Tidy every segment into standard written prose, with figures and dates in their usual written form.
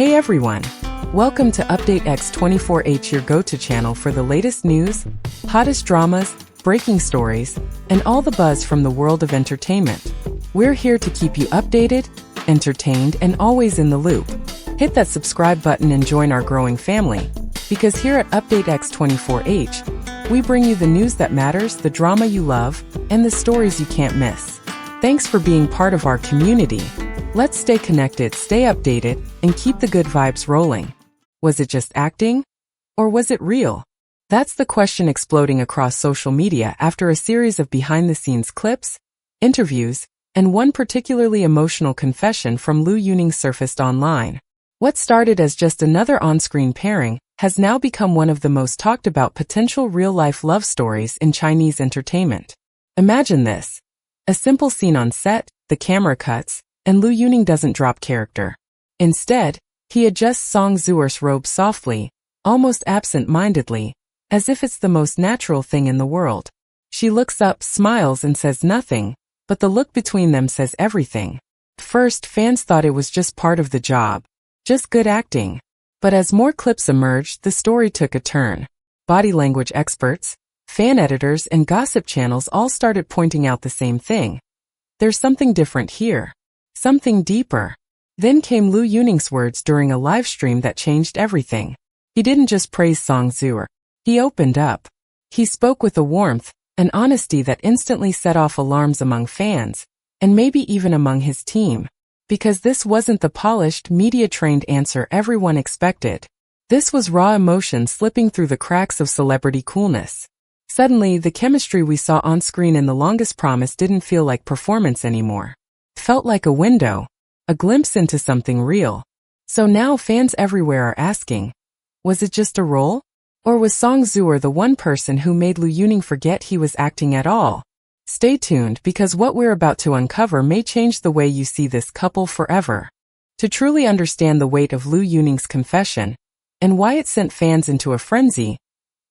Hey everyone! Welcome to Update X24H, your go-to channel for the latest news, hottest dramas, breaking stories, and all the buzz from the world of entertainment. We're here to keep you updated, entertained, and always in the loop. Hit that subscribe button and join our growing family, because here at Update X24H, we bring you the news that matters, the drama you love, and the stories you can't miss. Thanks for being part of our community. Let's stay connected, stay updated, and keep the good vibes rolling. Was it just acting? Or was it real? That's the question exploding across social media after a series of behind-the-scenes clips, interviews, and one particularly emotional confession from Liu Yuning surfaced online. What started as just another on-screen pairing has now become one of the most talked about potential real-life love stories in Chinese entertainment. Imagine this. A simple scene on set, the camera cuts, and Liu Yuning doesn't drop character. Instead, he adjusts Song Zuer's robe softly, almost absent-mindedly, as if it's the most natural thing in the world. She looks up, smiles, and says nothing, but the look between them says everything. At first, fans thought it was just part of the job, just good acting. But as more clips emerged, the story took a turn. Body language experts, fan editors, and gossip channels all started pointing out the same thing. There's something different here. Something deeper. Then came Liu Yuning's words during a live stream that changed everything. He didn't just praise Song Zuer. He opened up. He spoke with a warmth, an honesty that instantly set off alarms among fans, and maybe even among his team. Because this wasn't the polished, media-trained answer everyone expected. This was raw emotion slipping through the cracks of celebrity coolness. Suddenly, the chemistry we saw on screen in The Longest Promise didn't feel like performance anymore. It felt like a window, a glimpse into something real. So now fans everywhere are asking, was it just a role? Or was Song Zuer the one person who made Liu Yuning forget he was acting at all? Stay tuned, because what we're about to uncover may change the way you see this couple forever. To truly understand the weight of Liu Yuning's confession, and why it sent fans into a frenzy,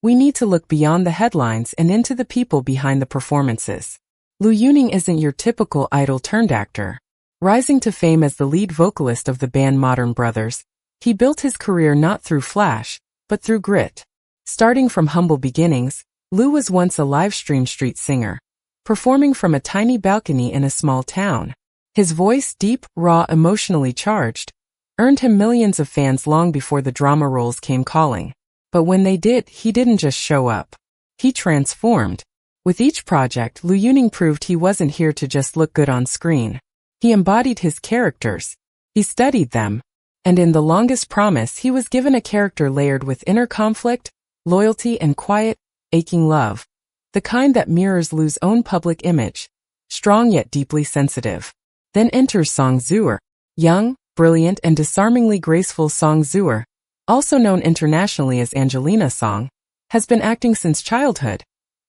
we need to look beyond the headlines and into the people behind the performances. Liu Yuning isn't your typical idol-turned-actor. Rising to fame as the lead vocalist of the band Modern Brothers, he built his career not through flash, but through grit. Starting from humble beginnings, Liu was once a live-stream street singer, performing from a tiny balcony in a small town. His voice, deep, raw, emotionally charged, earned him millions of fans long before the drama roles came calling. But when they did, he didn't just show up. He transformed. With each project, Liu Yuning proved he wasn't here to just look good on screen. He embodied his characters. He studied them. And in The Longest Promise, he was given a character layered with inner conflict, loyalty, and quiet, aching love. The kind that mirrors Liu's own public image, strong yet deeply sensitive. Then enters Song Zuer. Young, brilliant, and disarmingly graceful Song Zuer, also known internationally as Angelina Song, has been acting since childhood.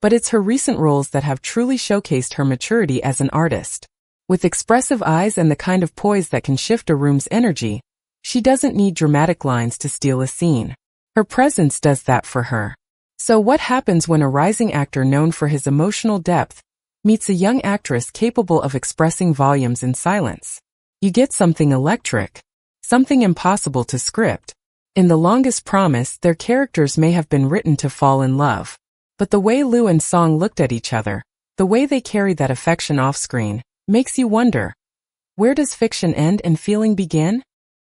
But it's her recent roles that have truly showcased her maturity as an artist. With expressive eyes and the kind of poise that can shift a room's energy, she doesn't need dramatic lines to steal a scene. Her presence does that for her. So what happens when a rising actor known for his emotional depth meets a young actress capable of expressing volumes in silence? You get something electric, something impossible to script. In The Longest Promise, their characters may have been written to fall in love. But the way Liu and Song looked at each other, the way they carried that affection off-screen, makes you wonder, where does fiction end and feeling begin?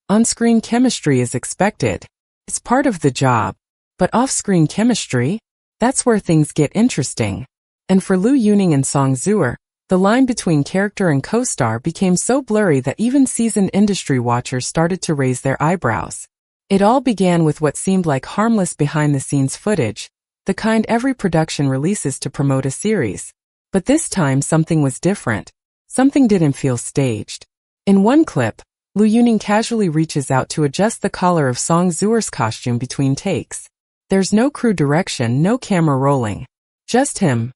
On-screen chemistry is expected. It's part of the job. But off-screen chemistry? That's where things get interesting. And for Liu Yuning and Song Zuer, the line between character and co-star became so blurry that even seasoned industry watchers started to raise their eyebrows. It all began with what seemed like harmless behind-the-scenes footage, the kind every production releases to promote a series. But this time something was different. Something didn't feel staged. In one clip, Liu Yuning casually reaches out to adjust the collar of Song Zuer's costume between takes. There's no crew direction, no camera rolling. Just him,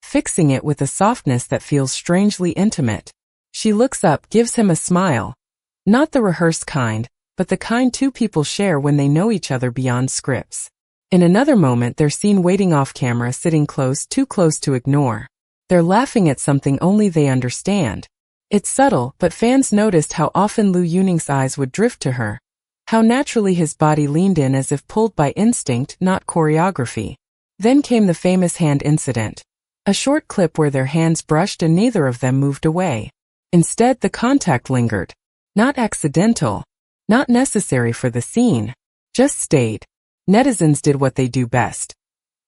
fixing it with a softness that feels strangely intimate. She looks up, gives him a smile. Not the rehearsed kind, but the kind two people share when they know each other beyond scripts. In another moment, they're seen waiting off camera, sitting close, too close to ignore. They're laughing at something only they understand. It's subtle, but fans noticed how often Liu Yuning's eyes would drift to her, How naturally his body leaned in as if pulled by instinct, not choreography. Then came the famous hand incident. A short clip where their hands brushed and neither of them moved away. Instead, the contact lingered. Not accidental. Not necessary for the scene. Just stayed. Netizens did what they do best.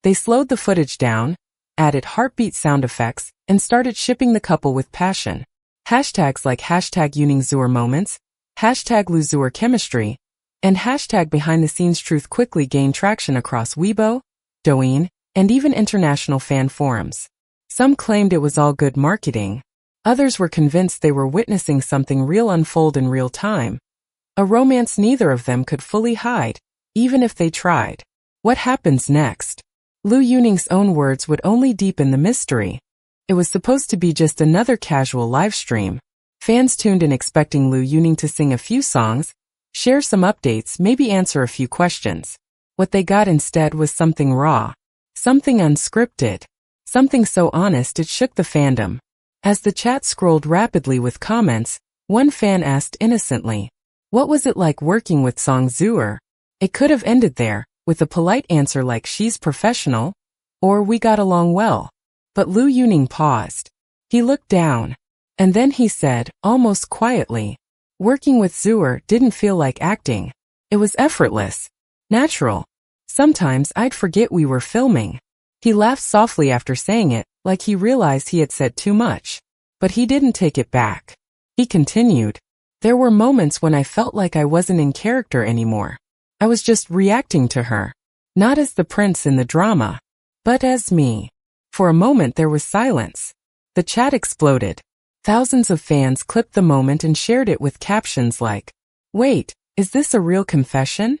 They slowed the footage down, added heartbeat sound effects, and started shipping the couple with passion. Hashtags like hashtag Yuning Zuer moments, hashtag Liu Zuer chemistry, and hashtag behind the scenes truth quickly gained traction across Weibo, Douyin, and even international fan forums. Some claimed it was all good marketing. Others were convinced they were witnessing something real unfold in real time. A romance neither of them could fully hide, even if they tried. What happens next? Liu Yuning's own words would only deepen the mystery. It was supposed to be just another casual livestream. Fans tuned in expecting Liu Yuning to sing a few songs, share some updates, maybe answer a few questions. What they got instead was something raw. Something unscripted. Something so honest it shook the fandom. As the chat scrolled rapidly with comments, one fan asked innocently, "What was it like working with Song Zuer?" It could have ended there, with a polite answer like "she's professional," or "we got along well." But Liu Yuning paused. He looked down. And then he said, almost quietly, "Working with Suer didn't feel like acting. It was effortless. Natural. Sometimes I'd forget we were filming." He laughed softly after saying it, like he realized he had said too much. But he didn't take it back. He continued, "There were moments when I felt like I wasn't in character anymore. I was just reacting to her. Not as the prince in the drama, but as me." For a moment there was silence. The chat exploded. Thousands of fans clipped the moment and shared it with captions like, "Wait, is this a real confession?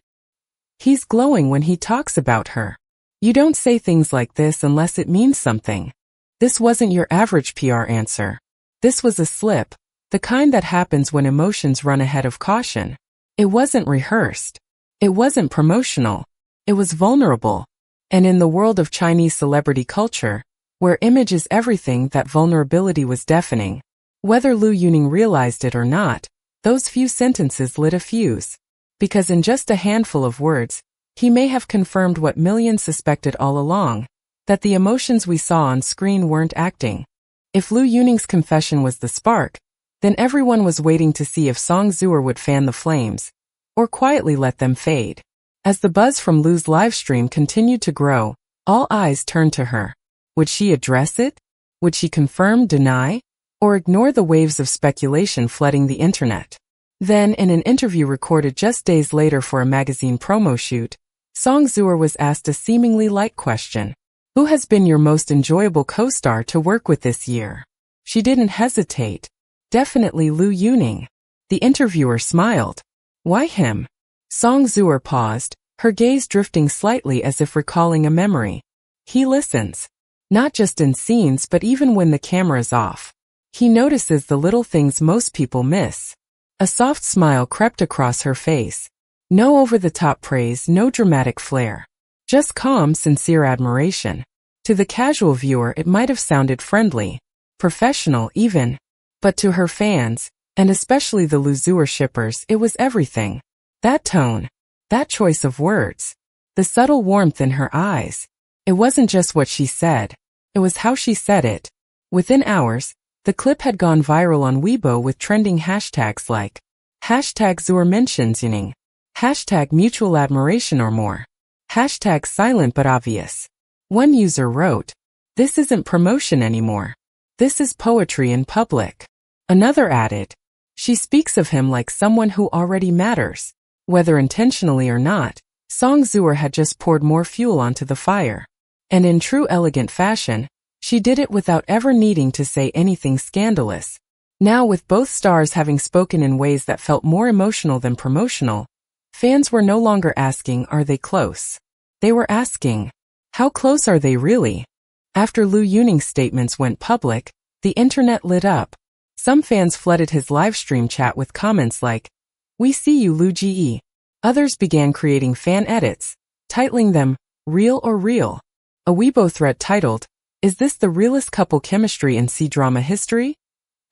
He's glowing when he talks about her. You don't say things like this unless it means something. This wasn't your average PR answer. This was a slip, the kind that happens when emotions run ahead of caution. It wasn't rehearsed. It wasn't promotional. It was vulnerable." And in the world of Chinese celebrity culture, where image is everything, that vulnerability was deafening. Whether Liu Yuning realized it or not, those few sentences lit a fuse. Because in just a handful of words, he may have confirmed what millions suspected all along, that the emotions we saw on screen weren't acting. If Liu Yuning's confession was the spark, then everyone was waiting to see if Song Zuer would fan the flames, or quietly let them fade. As the buzz from Liu's livestream continued to grow, all eyes turned to her. Would she address it? Would she confirm, deny, or ignore the waves of speculation flooding the internet? Then, in an interview recorded just days later for a magazine promo shoot, Song Zuer was asked a seemingly light question. "Who has been your most enjoyable co-star to work with this year?" She didn't hesitate. "Definitely Liu Yuning." The interviewer smiled. "Why him?" Song Zuer paused, her gaze drifting slightly as if recalling a memory. "He listens. Not just in scenes but even when the camera's off. He notices the little things most people miss." A soft smile crept across her face. No over-the-top praise, no dramatic flair. Just calm, sincere admiration. To the casual viewer it might have sounded friendly, professional even. But to her fans, and especially the Liu Zuer shippers, it was everything. That tone. That choice of words. The subtle warmth in her eyes. It wasn't just what she said. It was how she said it. Within hours, the clip had gone viral on Weibo with trending hashtags like hashtag Zuer mentions Yuning, hashtag mutual admiration or more, hashtag silent but obvious. One user wrote, "This isn't promotion anymore. This is poetry in public." Another added, "She speaks of him like someone who already matters." Whether intentionally or not, Song Zuer had just poured more fuel onto the fire. And in true elegant fashion, she did it without ever needing to say anything scandalous. Now, with both stars having spoken in ways that felt more emotional than promotional, fans were no longer asking, "Are they close?" They were asking, "How close are they really?" After Liu Yuning's statements went public, the internet lit up. Some fans flooded his livestream chat with comments like, "We see you, Liu Ge." Others began creating fan edits, titling them, "Real or Real." A Weibo thread titled, "Is this the realest couple chemistry in C-drama history?"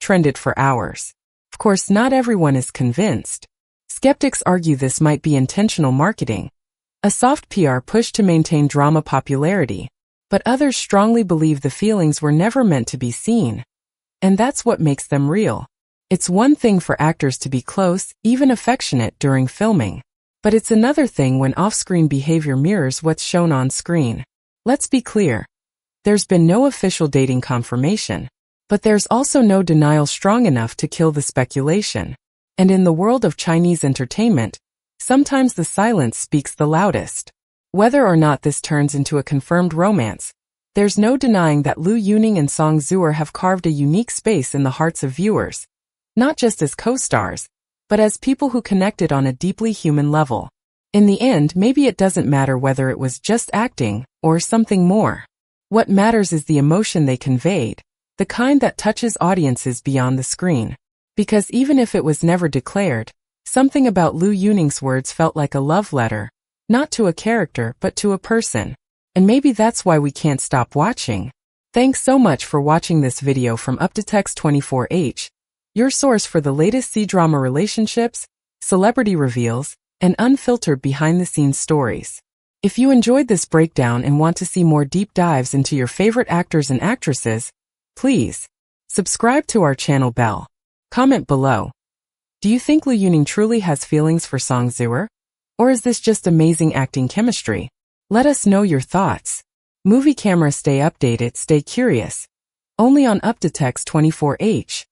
trended for hours. Of course, not everyone is convinced. Skeptics argue this might be intentional marketing, a soft PR push to maintain drama popularity. But others strongly believe the feelings were never meant to be seen. And that's what makes them real. It's one thing for actors to be close, even affectionate during filming. But it's another thing when off-screen behavior mirrors what's shown on screen. Let's be clear. There's been no official dating confirmation. But there's also no denial strong enough to kill the speculation. And in the world of Chinese entertainment, sometimes the silence speaks the loudest. Whether or not this turns into a confirmed romance, there's no denying that Liu Yuning and Song Zuer have carved a unique space in the hearts of viewers, not just as co-stars, but as people who connected on a deeply human level. In the end, maybe it doesn't matter whether it was just acting or something more. What matters is the emotion they conveyed, the kind that touches audiences beyond the screen. Because even if it was never declared, something about Liu Yuning's words felt like a love letter, not to a character but to a person. And maybe that's why we can't stop watching. Thanks so much for watching this video from UpDatext24H, your source for the latest C-drama relationships, celebrity reveals, and unfiltered behind-the-scenes stories. If you enjoyed this breakdown and want to see more deep dives into your favorite actors and actresses, please subscribe to our channel bell. Comment below. Do you think Liu Yuning truly has feelings for Song Zuer? Or is this just amazing acting chemistry? Let us know your thoughts. Movie Camera, stay updated, stay curious. Only on UpDatext24H.